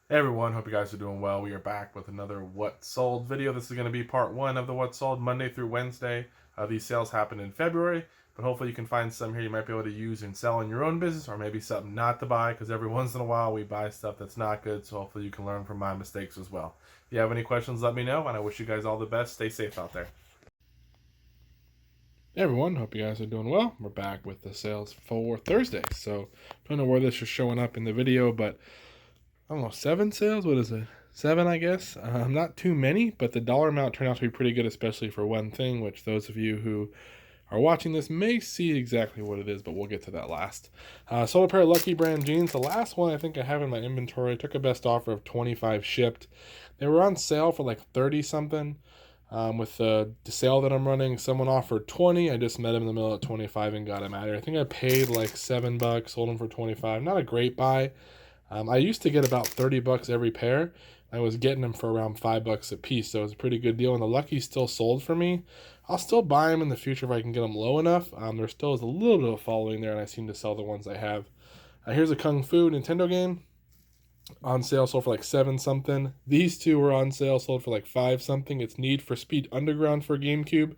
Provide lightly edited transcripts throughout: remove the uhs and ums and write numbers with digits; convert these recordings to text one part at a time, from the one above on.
Hey everyone, hope you guys are doing well. We are back with another What Sold video. This is going to be part one of the What Sold Monday through Wednesday. These sales happen in February, but hopefully you can find some here you might be able to use and sell in your own business, or maybe something not to buy, because every once in a while we buy stuff that's not good, so hopefully you can learn from my mistakes as well. If you have any questions, let me know, and I wish you guys all the best. Stay safe out there. Hey everyone, hope you guys are doing well. We're back with the sales for Thursday. So, don't know where this is showing up in the video, but I don't know, 7 sales? What is it? Seven, I guess. Not too many, but the dollar amount turned out to be pretty good, especially for one thing, which those of you who are watching this may see exactly what it is, but we'll get to that last. Sold a pair of Lucky Brand jeans. The last one I think I have in my inventory. I took a best offer of 25 shipped. They were on sale for like 30 something. With the sale that I'm running, someone offered 20. I just met him in the middle at 25 and got him out of here. I think I paid like $7, sold him for 25. Not a great buy. I used to get about 30 bucks every pair. I was getting them for around $5 a piece, so it was a pretty good deal. And the Lucky still sold for me. I'll still buy them in the future if I can get them low enough. There still is a little bit of following there, and I seem to sell the ones I have. Here's a Kung Fu Nintendo game on sale, sold for like 7 something. These two were on sale, sold for like 5 something. It's Need for Speed Underground for GameCube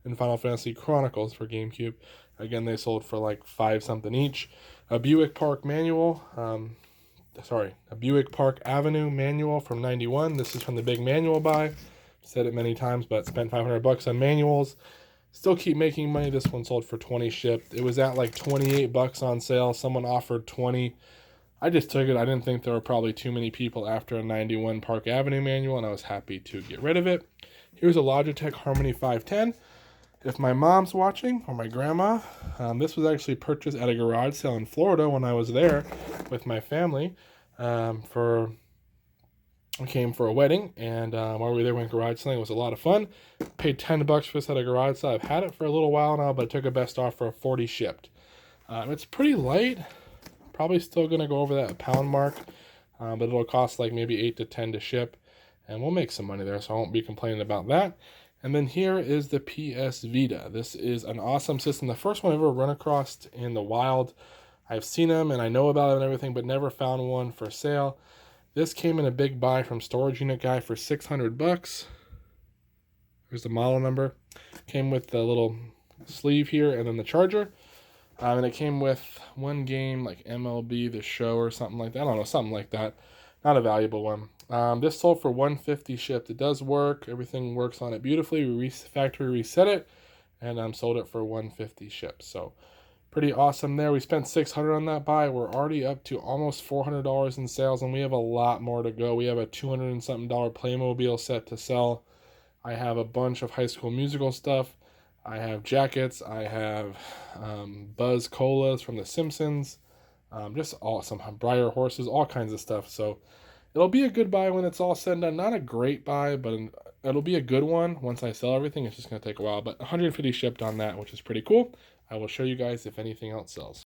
and Final Fantasy Chronicles for GameCube. Again, they sold for like 5 something each. A Buick Park manual. A Buick Park Avenue manual from 91. This is from the big manual buy. Said it many times, but spent 500 bucks on manuals. Still keep making money. This one sold for 20 shipped. It was at like 28 bucks on sale. Someone offered 20. I just took it. I didn't think there were probably too many people after a 91 Park Avenue manual, and I was happy to get rid of it. Here's a Logitech Harmony 510. If my mom's watching, or my grandma, this was actually purchased at a garage sale in Florida when I was there with my family. For We came for a wedding, and while we were there, went garage selling. It was a lot of fun. Paid $10 for this at a garage sale. I've had it for a little while now, but I took a best offer of 40 shipped. It's pretty light. Probably still gonna go over that pound mark, but it'll cost like maybe 8 to 10 to ship, and we'll make some money there, so I won't be complaining about that. And then here is the PS Vita. This is an awesome system. The first one I've ever run across in the wild. I've seen them and I know about it and everything, but never found one for sale. This came in a big buy from Storage Unit Guy for 600 bucks. Here's the model number. Came with the little sleeve here and then the charger. And it came with one game like MLB The Show or something like that. I don't know, something like that. Not a valuable one. This sold for 150 shipped. It does work. Everything works on it beautifully. We factory reset it and sold it for 150 shipped. So pretty awesome there. We spent 600 on that buy. We're already up to almost $400 in sales, and we have a lot more to go. We have a 200 and something dollar Playmobil set to sell. I have a bunch of High School Musical stuff. I have jackets. I have Buzz Colas from The Simpsons. Just awesome. Briar horses, all kinds of stuff. So it'll be a good buy when it's all said and done. Not a great buy, but it'll be a good one once I sell everything. It's just going to take a while, but 150 shipped on that, which is pretty cool. I will show you guys if anything else sells.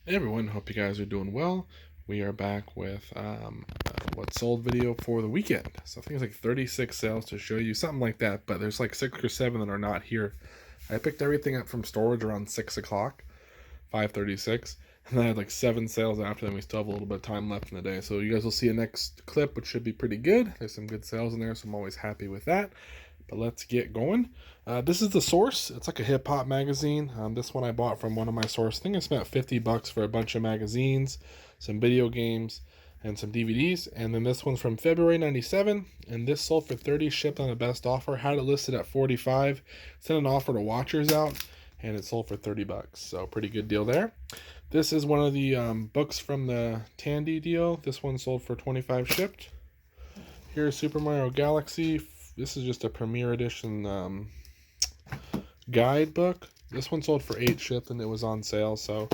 Hey everyone, hope you guys are doing well. We are back with what sold video for the weekend. So I think it's like 36 sales to show you, something like that, but there's like 6 or 7 that are not here. I picked everything up from storage around 6 o'clock, 5:36, and then I had like 7 sales after. Then we still have a little bit of time left in the day. So you guys will see a next clip, which should be pretty good. There's some good sales in there, so I'm always happy with that. But let's get going. This is The Source. It's like a hip-hop magazine. This one I bought from one of my sources. I think I spent 50 bucks for a bunch of magazines, some video games, and some DVDs. And then this one's from February 97, and this sold for 30, shipped on a best offer. Had it listed at 45. Sent an offer to Watchers out, and it sold for 30 bucks. So pretty good deal there. This is one of the books from the Tandy deal. This one sold for 25 shipped. Here's Super Mario Galaxy. This is just a Premier Edition guidebook. This one sold for 8 shipped and it was on sale. So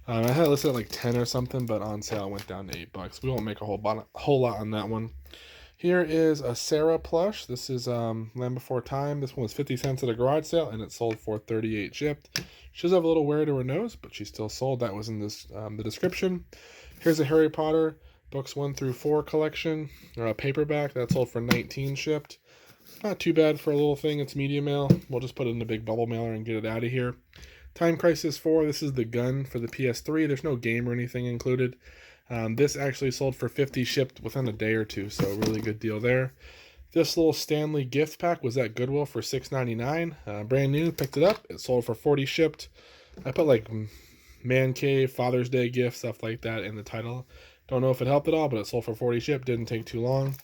I had it listed at like 10 or something, but on sale it went down to 8 bucks. We won't make a whole lot on that one. Here is a Sarah plush. This is Land Before Time. This one was 50 cents at a garage sale and it sold for 38 shipped. She does have a little wear to her nose, but she still sold. That was in this the description. Here's a Harry Potter books 1 through 4 collection, or a paperback that sold for 19 shipped. Not too bad for a little thing. It's media mail. We'll just put it in a big bubble mailer and get it out of here. Time Crisis 4. This is the gun for the PS3. There's no game or anything included. This actually sold for 50, shipped within a day or two, so really good deal there. This little Stanley gift pack was at Goodwill for $6.99. Brand new, picked it up. It sold for 40, shipped. I put like man cave, Father's Day gift, stuff like that in the title. Don't know if it helped at all, but it sold for 40, shipped. Didn't take too long.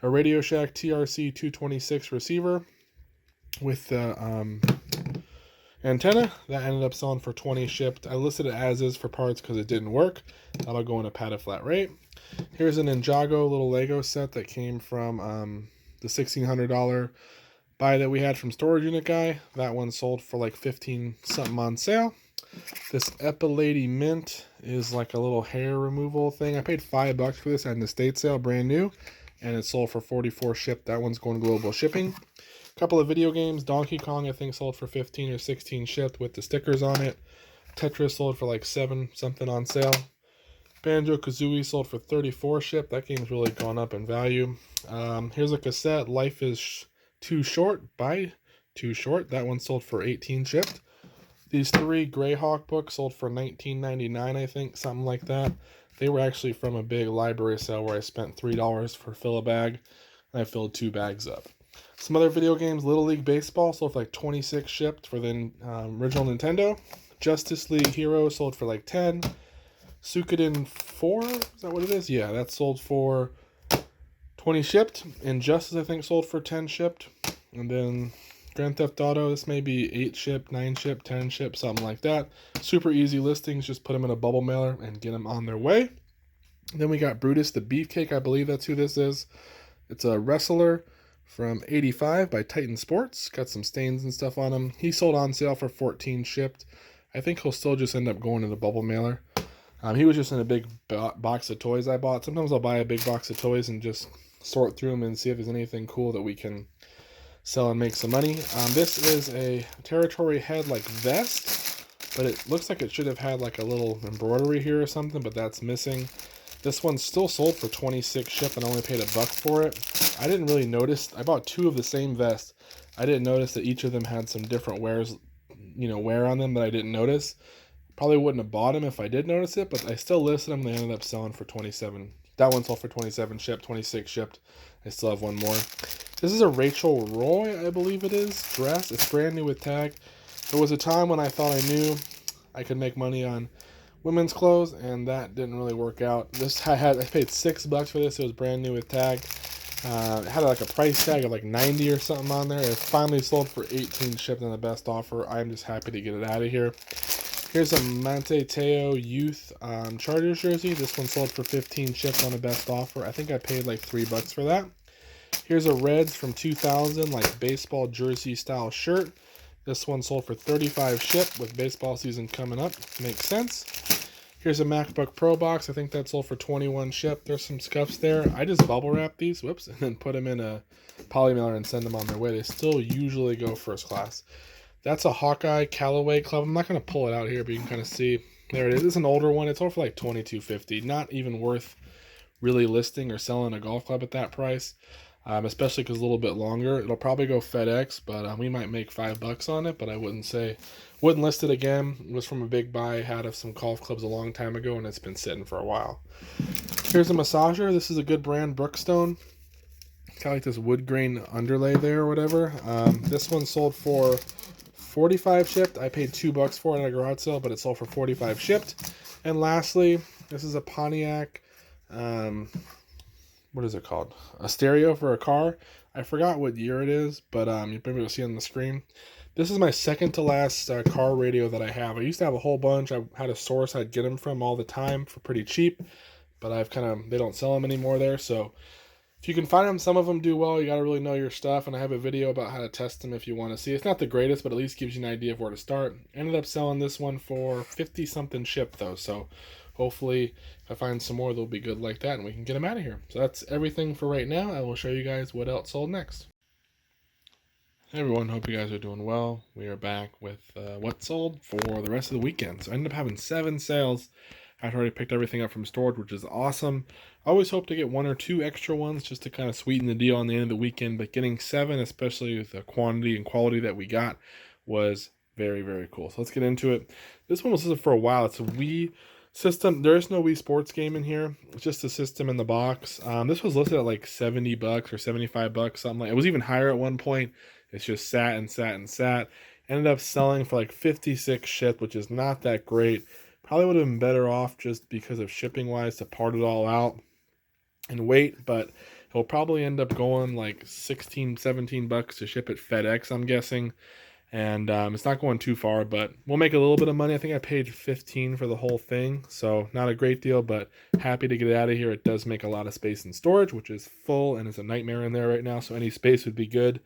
A Radio Shack TRC 226 receiver with the antenna that ended up selling for 20, shipped. I listed it as is for parts because it didn't work. That'll go in a padded flat rate. Here's an Ninjago little Lego set that came from the $1,600 buy that we had from Storage Unit Guy. That one sold for like 15 something on sale. This Epilady Mint is like a little hair removal thing. I paid $5 for this at an estate sale, brand new, and it sold for 44, shipped. That one's going global shipping. A couple of video games. Donkey Kong, I think, sold for 15 or 16, shipped with the stickers on it. Tetris sold for like 7 something on sale. Banjo-Kazooie sold for 34, shipped. That game's really gone up in value. Here's a cassette, Life is Too Short by Too Short. That one sold for 18, shipped. These 3 Greyhawk books sold for $19.99, I think, something like that. They were actually from a big library sale where I spent $3 for fill a bag, and I filled 2 bags up. Some other video games, Little League Baseball sold for like 26, shipped for the original Nintendo. Justice League Hero sold for like 10. Suikoden 4, is that what it is? Yeah, that sold for 20, shipped. Injustice, I think, sold for 10, shipped. And then Grand Theft Auto, this may be 8 shipped, 9 shipped, 10 shipped, something like that. Super easy listings, just put them in a bubble mailer and get them on their way. And then we got Brutus the Beefcake, I believe that's who this is. It's a Reseller from 85 by Titan Sports. Got some stains and stuff on him. He sold on sale for 14, shipped. I think he'll still just end up going in the bubble mailer. He was just in a big box of toys I bought. Sometimes I'll buy a big box of toys and just sort through them and see if there's anything cool that we can sell and make some money. This is a Territory head like vest, but it looks like it should have had like a little embroidery here or something, but that's missing. This one still sold for 26, shipped, and I only paid $1 for it. I didn't really notice. I bought 2 of the same vest. I didn't notice that each of them had some different wear on them that I didn't notice. Probably wouldn't have bought them if I did notice it, but I still listed them. They ended up selling for 27. That one sold for 27, shipped, 26 shipped. I still have one more. This is a Rachel Roy, I believe it is, dress. It's brand new with tag. There was a time when I thought I knew I could make money on women's clothes, and that didn't really work out. I paid $6 for this. It was brand new with tag. It had like a price tag of like 90 or something on there. It finally sold for 18, shipped on the best offer. I'm just happy to get it out of here. Here's a Monte Teo Youth Chargers jersey. This one sold for 15, shipped on a best offer. I think I paid like $3 for that. Here's a Reds from 2000, like baseball jersey style shirt. This one sold for 35, shipped, with baseball season coming up. Makes sense. Here's a MacBook Pro box. I think that sold for 21, shipped. There's some scuffs there. I just bubble wrap these, and then put them in a poly mailer and send them on their way. They still usually go first class. That's a Hawkeye Callaway Club. I'm not going to pull it out here, but you can kind of see. There it is. It's an older one. It's over for like $22.50. Not even worth really listing or selling a golf club at that price, especially because it's a little bit longer. It'll probably go FedEx, but we might make $5 on it, but I wouldn't list it again. It was from a big buy I had of some golf clubs a long time ago, and it's been sitting for a while. Here's a massager. This is a good brand, Brookstone. Kind of like this wood grain underlay there or whatever. This one sold for 45, shipped. I paid $2 for it at a garage sale, but it sold for 45, shipped. And lastly, this is a Pontiac, what is it called? A stereo for a car. I forgot what year it is, but you maybe you'll see it on the screen. This is my second to last car radio that I have. I used to have a whole bunch. I had a source I'd get them from all the time for pretty cheap, but they don't sell them anymore there. So if you can find them, some of them do well. You got to really know your stuff, and I have a video about how to test them if you want to see. It's not the greatest, but at least gives you an idea of where to start. Ended up selling this one for 50 something shipped though, so hopefully if I find some more, they'll be good like that, and we can get them out of here. So that's everything for right now. I will show you guys what else sold next. Hey everyone, hope you guys are doing well. We are back with what sold for the rest of the weekend. So I ended up having 7 sales. I've already picked everything up from storage, which is awesome. I always hope to get 1 or 2 extra ones just to kind of sweeten the deal on the end of the weekend, but getting 7, especially with the quantity and quality that we got, was very, very cool. So let's get into it. This one was listed for a while. It's a Wii System, there is no Wii Sports game in here. It's just a system in the box. This was listed at like 70 bucks or 75 bucks, something like it was even higher at one point. It's just sat and sat and sat. Ended up selling for like 56 shipped, which is not that great. Probably would have been better off just because of shipping wise to part it all out and wait, but it'll probably end up going like 16, 17 bucks to ship it FedEx, I'm guessing. And it's not going too far, but we'll make a little bit of money. I think I paid 15 for the whole thing, so not a great deal, but happy to get it out of here. It does make a lot of space in storage, which is full and is a nightmare in there right now, so any space would be good.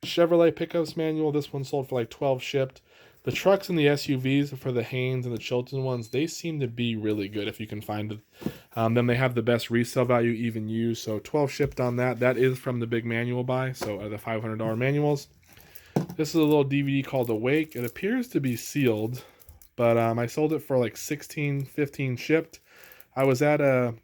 Chevrolet pickups manual, this one sold for like 12 shipped. The trucks and the SUVs for the Haynes and the Chilton ones, they seem to be really good if you can find it. Then they have the best resale value even used, so 12 shipped on that. That is from the big manual buy, so the $500 manuals. This is a little DVD called Awake. It appears to be sealed, but I sold it for like 16, 15 shipped. I was at a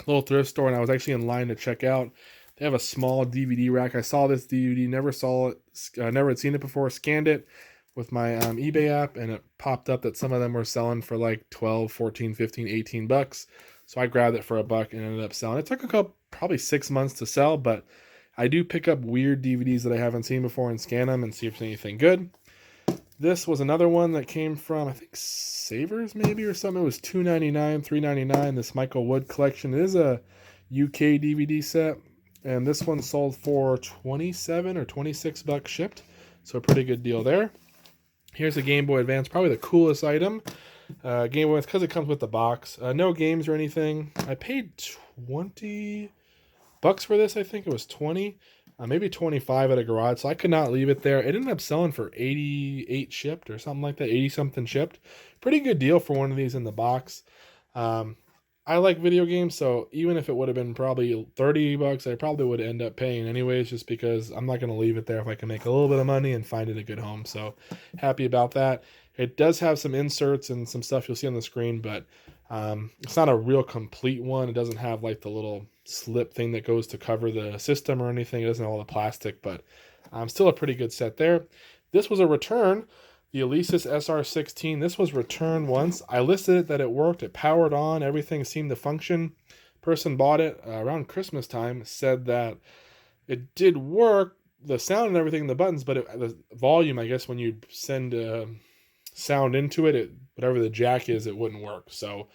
little thrift store and I was actually in line to check out. They have a small DVD rack. I saw this DVD, never saw it, never had seen it before. Scanned it with my eBay app, and it popped up that some of them were selling for like 12, 14, 15, 18 bucks. So I grabbed it for $1 and ended up selling. It took a couple, probably 6 months to sell, but I do pick up weird DVDs that I haven't seen before and scan them and see if there's anything good. This was another one that came from, I think, Savers maybe or something. It was $2.99, $3.99. This Michael Wood collection. It is a UK DVD set, and this one sold for 27 or 26 bucks shipped. So a pretty good deal there. Here's a Game Boy Advance, probably the coolest item. Game Boy, it's because it comes with the box. No games or anything. I paid 20 bucks for this. I think it was 20, maybe 25 at a garage, so I could not leave it there. It ended up selling for 88 shipped or something like that, 80 something shipped. Pretty good deal for one of these in the box. I like video games, so even if it would have been probably 30 bucks, I probably would end up paying anyways, just because I'm not going to leave it there if I can make a little bit of money and find it a good home. So happy about that. It does have some inserts and some stuff you'll see on the screen, but it's not a real complete one. It doesn't have like the little slip thing that goes to cover the system or anything. It doesn't have all the plastic, but still a pretty good set there. This was a return. The Alesis SR16, this was returned once. I listed it that it worked. It powered on. Everything seemed to function. Person bought it around Christmas time, said that it did work, the sound and everything, the buttons, but the volume, I guess, when you send sound into it, whatever the jack is, it wouldn't work. So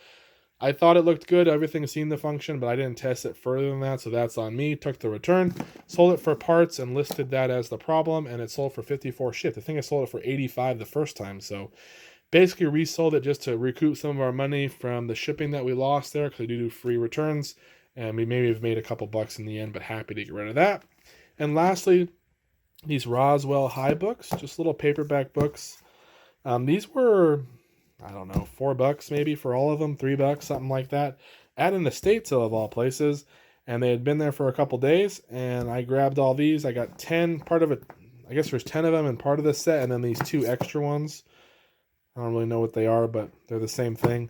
I thought it looked good. Everything seemed to function, but I didn't test it further than that, so that's on me. Took the return, sold it for parts, and listed that as the problem, and it sold for 54 shipped. I think I sold it for 85 the first time, so basically resold it just to recoup some of our money from the shipping that we lost there, because we do free returns, and we maybe have made a couple bucks in the end, but happy to get rid of that. And lastly, these Roswell High books, just little paperback books. These were, I don't know, $4 maybe for all of them, $3, something like that, at an estate sale of all places. And they had been there for a couple days, and I grabbed all these. I got 10, part of it, I guess there's 10 of them in part of the set, and then these 2 extra ones. I don't really know what they are, but they're the same thing.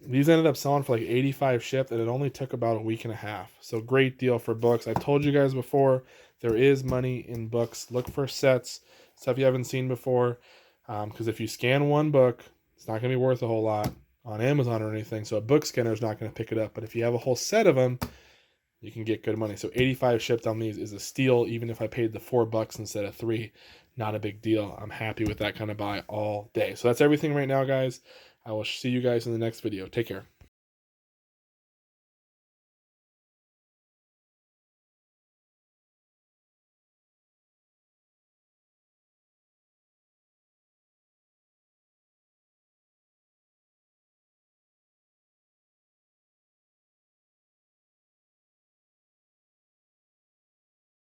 These ended up selling for like 85 shipped, and it only took about a week and a half. So great deal for books. I told you guys before, there is money in books. Look for sets, stuff you haven't seen before, because if you scan one book, it's not going to be worth a whole lot on Amazon or anything, so a book scanner is not going to pick it up. But if you have a whole set of them, you can get good money. So 85 shipped on these is a steal, even if I paid the $4 instead of $3. Not a big deal. I'm happy with that kind of buy all day. So that's everything right now, guys. I will see you guys in the next video. Take care.